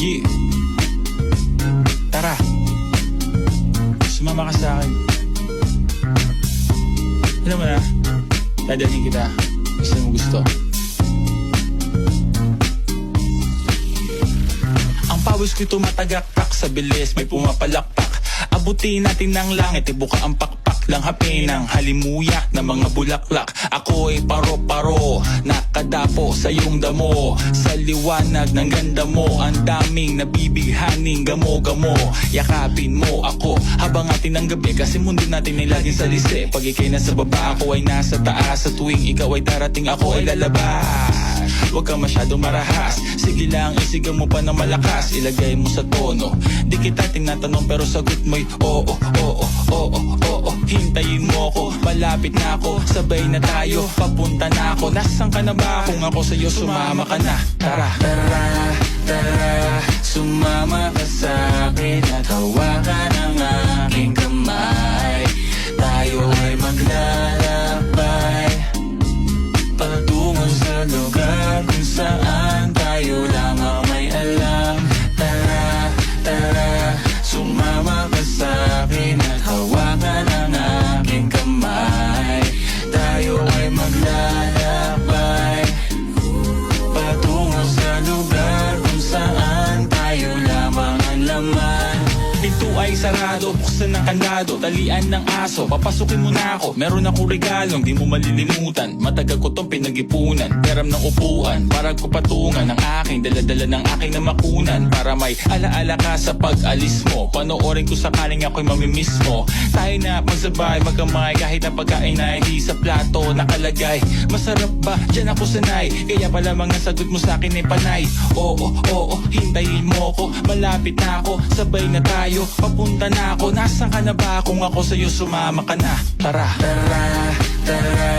Yeah. Tara, sumama ka sa akin. Alam mo na, dadalhin kita. Gusto mo gusto. Ang pawis ko'y tumatagaktak sa bilis, may pumapalakpak. Abutin natin ng langit, ibuka ang pakpak lang hapin ng halimuyak na mga bulaklak. Ako'y paro-paro, nakadapo sa iyong damo. Sa liwanag ng ganda mo, ang daming nabibighaning gamo-gamo. Yakapin mo ako habang atin ng gabi, kasi mundo natin ay laging salisi. Pag ikay nasa baba, ako ay nasa taas. Sa tuwing ikaw ay darating, ako ay lalabas. Huwag ka masyadong marahas, sige lang isigaw mo pa ng malakas. Ilagay mo sa tono, di kita tinatanong pero sagot mo'y oo, oo, oo, oo. Hintayin mo ako, malapit na ako, sabay na tayo, papunta na ako. Nasaan ka na ba? Kung ako sa'yo, sumama ka na. Tara, tara, tara, sumama ka sa'kin at hawakan ang aking kamay. Tayo ay maglalakbay patungo sa lugar kung saan tayo lamang may alam. Tara, tara, sumama ka sa'kin at hawakan ang aking kamay. Tayo ay maglalakbay patungo sa lugar kung saan tayo lamang ang laman. Pinto ay sarado, buksan ng kandado, talian ng aso, papasukin mo na ako. Meron akong regalong di mo malilimutan. Matagal ko tong pinag-ipunan, peram ng upuan para ko patungan ang aking daladala ng aking namakunan. Para may alaala ka sa pag-alis mo, panoorin ko sakaling ako'y mamimiss mo. Tayo na magsabay, magkamay, kahit ang pagkain ay di sa plato nakalagay. Masarap ba? Diyan ako sanay, kaya pala mga sagot mo sa akin ay panay. Oo, oo, hintayin mo ko, malapit na ako, sabay na tayo, papunta na ako. Nasaan ka na ba? Kung ako sa'yo, sumama ka na. Tara, tara, tara,